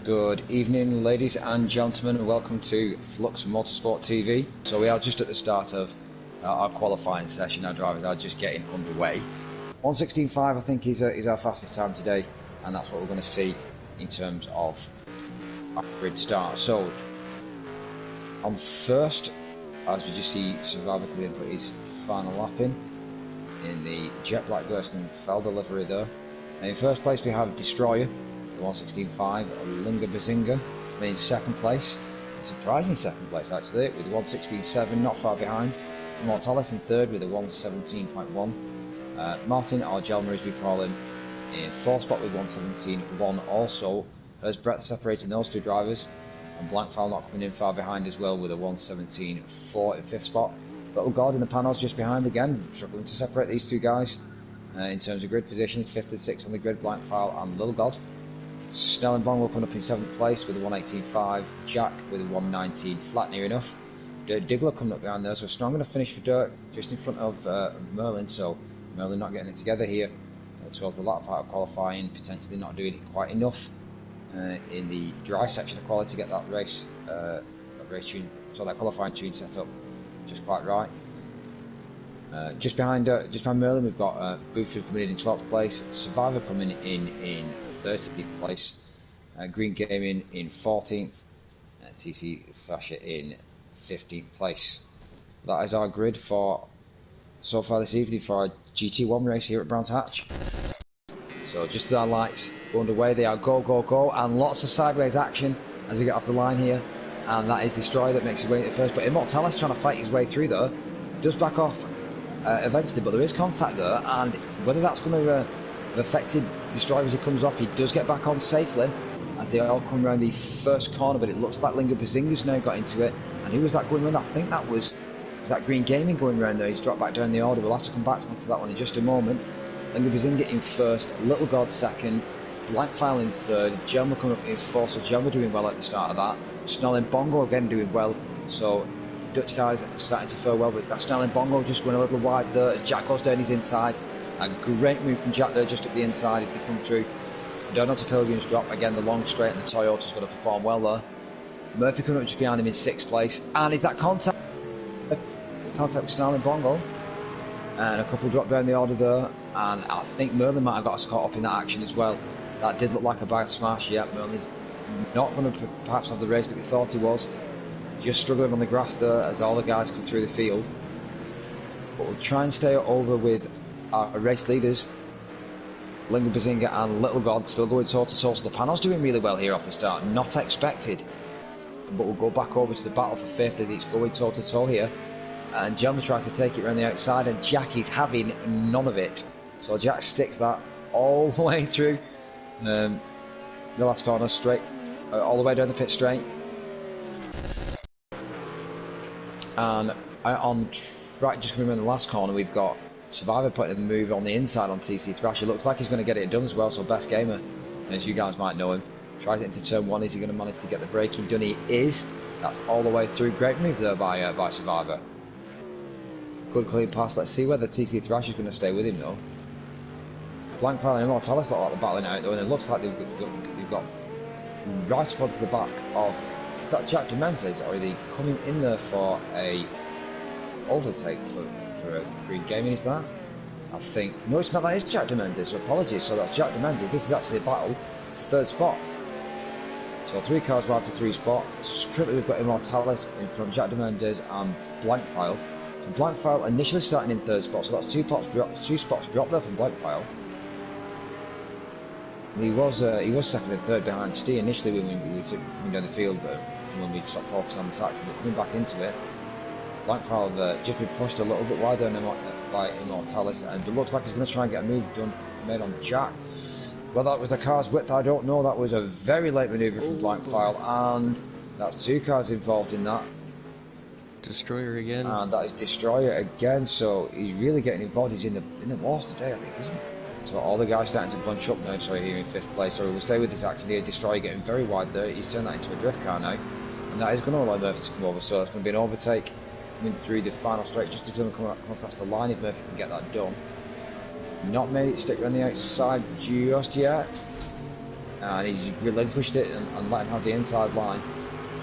Good evening, ladies and gentlemen. Welcome to Flux Motorsport TV. So we are just at the start of our qualifying session. Our drivers are just getting underway. 1:16.5, I think, is our fastest time today, and that's what we're going to see in terms of our grid start. So on first, as we just see Survivor coming in, put his final lap in the jet black version Felder livery there. And in first place we have Destroyer, the 1:16.5, Lingabazinga in second place, a surprising second place actually, with 1:16.7, not far behind. Mortalis in third with a 1:17.1. Martin, or Jelmer as we call him, in fourth spot with 1:17.1 also. There's breadth separating those two drivers, and Blankfile not coming in far behind as well with a 1:17.4 in fifth spot. Little God in the panels just behind again, struggling to separate these two guys in terms of grid position. Fifth and sixth on the grid, Blankfile and Little God. Snell and Bongo coming up in seventh place with a 1:18.5. Jack with a 1:19 flat, near enough. Dirt Diggler coming up behind there, so strong enough finish for Dirt, just in front of Merlin. So Merlin not getting it together here towards the latter part of qualifying, potentially not doing it quite enough in the dry section of quality to get that race tune, so that qualifying tune set up just quite right. Just behind Merlin, we've got Boothers coming in 12th place, Survivor coming in 13th place, Green Gaming in 14th, and TC Thrasher in 15th place. That is our grid for so far this evening for our GT1 race here at Brands Hatch. So just as our lights go underway, they are go, go, go, and lots of sideways action as we get off the line here, and that is Destroyer that makes his way into first, but Immortalis trying to fight his way through there, does back off eventually, but there is contact there, and whether that's going to have affected Destroyer as he comes off, he does get back on safely as they all come around the first corner, but it looks like Lingabazinga's now got into it. And who was that going around? I think that was that Green Gaming going around there. He's dropped back down the order. We'll have to come back to that one in just a moment. Lingabazinga in first, Little God second, Blankfile in third, Jelmer coming up in fourth, so Jelmer doing well at the start of that. Snell and Bongo again doing well, so Dutch guys starting to fare well, but it's that Snell and Bongo just going a little wide there. Jack goes down his inside. A great move from Jack there, just up the inside if they come through. Donald Pilgrim's drop, again the long straight, and the Toyota's going to perform well there. Murphy coming up just behind him in sixth place, and is that contact with Snarl and Bongo, and a couple drop down the order there, and I think Merlin might have got us caught up in that action as well. That did look like a bad smash. Yep, Merlin's not going to perhaps have the race that we thought he was, just struggling on the grass there as all the guys come through the field, but we'll try and stay over with our race leaders, Lingabazinga and Little God, still going toe to toe. So the panel's doing really well here off the start, not expected, but we'll go back over to the battle for fifth as it's going toe to toe here, and Jelmer tries to take it around the outside, and Jack is having none of it, so Jack sticks that all the way through the last corner, straight all the way down the pit straight, and on track just coming around the last corner we've got Survivor putting a move on the inside on TC Thrasher. Looks like he's going to get it done as well, so Best Gamer, as you guys might know him, tries it into turn one. Is he going to manage to get the braking done? He is. That's all the way through. Great move there by Survivor. Good clean pass. Let's see whether TC Thrasher's going to stay with him though. Blankfile and Immortalis look like they're battling out though, and it looks like they've got right up onto the back of, is that Jack Dementes, or are they coming in there for a overtake for a Green Gaming? Is that? I think no, it's not. That is Jack Dementes, so apologies. So that's Jack Dementes. This is actually a battle for third spot, so 3 cars wide for 3 spots. Currently we've got Immortalis in front, Jack Dementes and Blankfile. So Blankfile initially starting in third spot, so that's 2 spots dropped there from Blankfile. He was second and third behind Steve initially when we were coming down the field, when we stopped focusing on the section, but coming back into it, Blankfile just been pushed a little bit wider by Immortalis, and it looks like he's going to try and get a move made on Jack. Whether that was the car's width, I don't know. That was a very late manoeuvre from Blankfile, and that's 2 cars involved in that. Destroyer again. And that is Destroyer again, so he's really getting involved. He's in the wars today, I think, isn't he? So all the guys starting to bunch up now, here in 5th place. So we'll stay with this action here. Destroyer getting very wide there. He's turned that into a drift car now, and that is going to allow Murphy to come over, so that's going to be an overtake coming through the final straight, just to come across the line if Murphy can get that done. Not made it stick around the outside just yet. and he's relinquished it and let him have the inside line.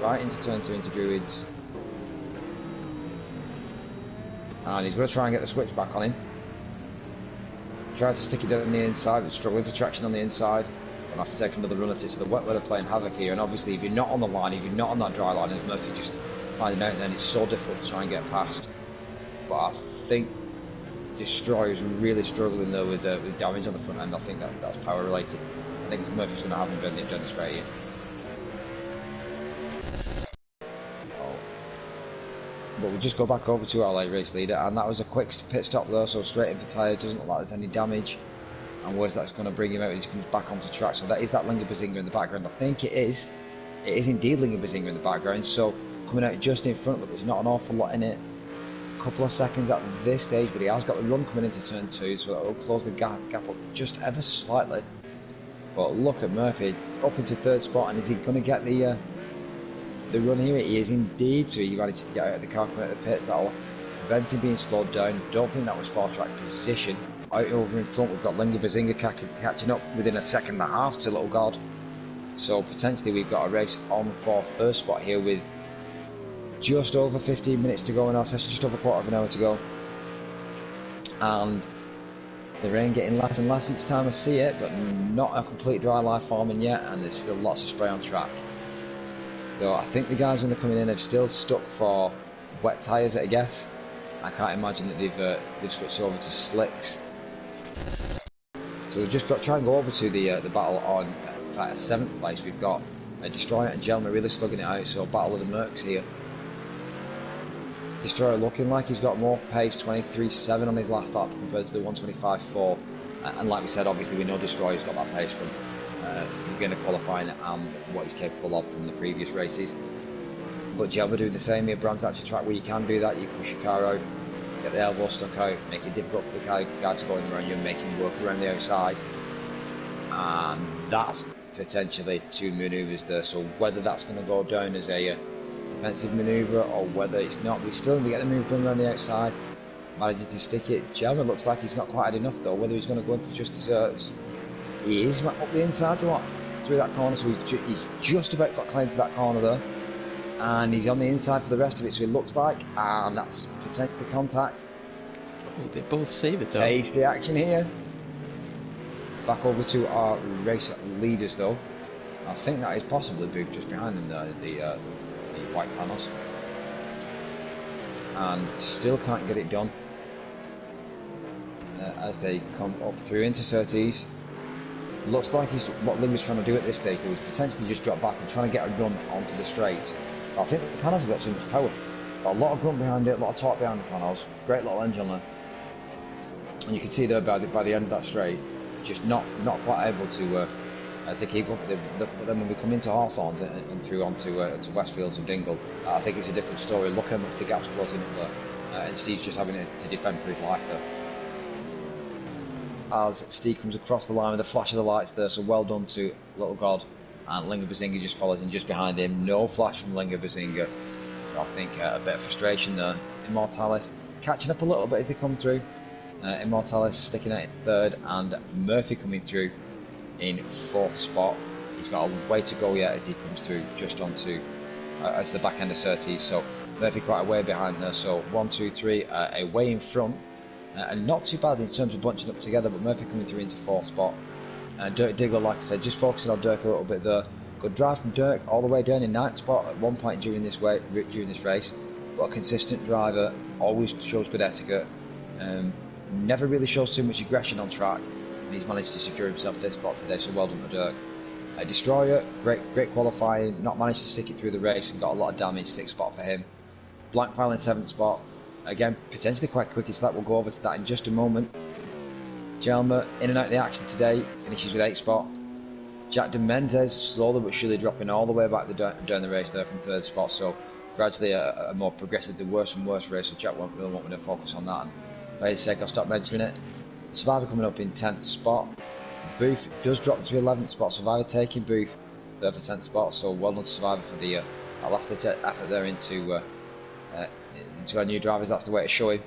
Right into turn 2 into Druids. And he's going to try and get the switch back on him. Tries to stick it down the inside, but struggling for traction on the inside. And have to take another run at it. So the wet weather playing havoc here. And obviously, if you're not on the line, if you're not on that dry line, as Murphy just finding out, then it's so difficult to try and get past. But I think Destroyer's really struggling though with damage on the front end. I think that's power related. I think Murphy's going to have him down the straight here. But we just go back over to our late race leader, and that was a quick pit stop there, so straight in for tyre, doesn't look like there's any damage. And where's that's going to bring him out, he comes back onto track. So that is that Lingabazinga in the background. I think it is indeed Lingabazinga in the background, so coming out just in front, but there's not an awful lot in it. A couple of seconds at this stage, but he has got the run coming into turn 2, so that will close the gap up just ever so slightly. But look at Murphy, up into 3rd spot, and is he going to get the run here? He is indeed, so he managed to get out of the car, come out of the pits. That will prevent him being slowed down. Don't think that was 4-track position. Out over in front, we've got Lingabazinga catching up within a second and a half to Little God. So potentially we've got a race on for 1st spot here with just over 15 minutes to go in our session, just over a quarter of an hour to go. And the rain getting less and less each time I see it, but not a complete dry line forming yet, and there's still lots of spray on track. So I think the guys when they're coming in have still stuck for wet tyres, I guess. I can't imagine that they've switched over to slicks. So we've just got to try and go over to the battle on, in fact, 7th place. We've got Destroyer and Gelman really slugging it out, so battle of the Mercs here. Destroyer looking like he's got more pace, 23.7 on his last lap compared to the 125.4. And like we said, obviously we know Destroyer's got that pace from beginner qualifying and what he's capable of from the previous races. But Gelman doing the same here. Brand's actually track where you can do that. You push your car out, get the elbow stuck out, make it difficult for the guy to go in around you and make him work around the outside. And that's potentially 2 manoeuvres there. So whether that's going to go down as a defensive manoeuvre or whether it's not, we still need to get the move done around the outside. Managing to stick it. Gelman looks like he's not quite had enough though. Whether he's going to go in for just desserts. He is up the inside through that corner, so he's just about got claim to that corner there. And he's on the inside for the rest of it, so it looks like, and that's potentially contact. Oh, they both save it though. Tasty action here. Back over to our race leaders though. I think that is possibly Booth just behind them there, the white panels. And still can't get it done. As they come up through into Surtees. Looks like what Lim was trying to do at this stage was potentially just drop back and trying to get a run onto the straight. I think the panels have got so much power. Got a lot of grunt behind it, a lot of torque behind the panels. Great little engine there. And you can see there by the end of that straight, just not quite able to keep up with it. But then when we come into Hawthorns and through onto to Westfields and Dingle, I think it's a different story. Look how much the gap's closing up there. And Steve's just having to defend for his life there. As Steve comes across the line with a flash of the lights there, so well done to Little God, and Lingabazinga just follows in just behind him. No flash from Lingabazinga. I think a bit of frustration there. Immortalis catching up a little bit as they come through. Immortalis sticking out in 3rd, and Murphy coming through in 4th spot. He's got a way to go yet as he comes through just onto as the back end of Surtees. So Murphy quite a way behind there. So 1, 2, 3, away in front. And not too bad in terms of bunching up together, but Murphy coming through into 4th spot. Dirk Diggler, like I said, just focusing on Dirk a little bit there. Good drive from Dirk all the way down in 9th spot at one point during this race. But a consistent driver, always shows good etiquette. Never really shows too much aggression on track, and he's managed to secure himself 5th spot today, so well done to Dirk. Destroyer, great qualifying, not managed to stick it through the race and got a lot of damage, 6th spot for him. Blank File in 7th spot. Again, potentially quite quick, so that we'll go over to that in just a moment. Gelmer in and out of the action today, finishes with 8th spot. Jack de Mendes slowly but surely dropping all the way back down the race there from 3rd spot, so gradually a more progressively worse and worse race, so Jack won't really want me to focus on that, and for his sake I'll stop mentioning it. Survivor coming up in 10th spot. Booth does drop to 11th spot, Survivor taking Booth there for 10th spot, so well done to Survivor for the last effort there into our new drivers. That's the way to show him.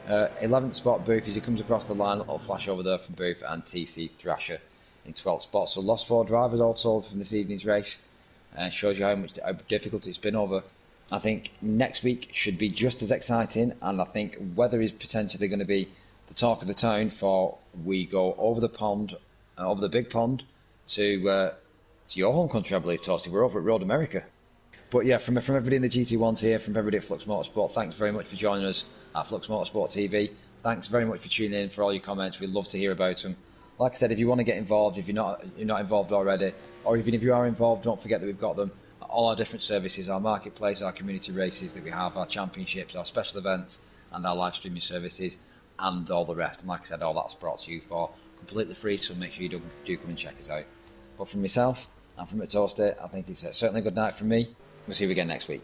11th spot Booth as he comes across the line, a little flash over there from Booth, and TC Thrasher in 12th spot. So lost 4 drivers all told from this evening's race. Shows you how difficult it's been over. I think next week should be just as exciting, and I think weather is potentially going to be the talk of the town for we go over the pond, over the big pond, to your home country, I believe, Toasty. We're over at Road America. But yeah, from everybody in the GT1s here, from everybody at Flux Motorsport, thanks very much for joining us at Flux Motorsport TV. Thanks very much for tuning in, for all your comments. We'd love to hear about them. Like I said, if you want to get involved, if you're not involved already, or even if you are involved, don't forget that we've got them. All our different services, our marketplace, our community races that we have, our championships, our special events, and our live streaming services, and all the rest. And like I said, all that's brought to you for completely free, so make sure you do come and check us out. But from myself and from McToasty, I think it's certainly a good night from me. We'll see you again next week.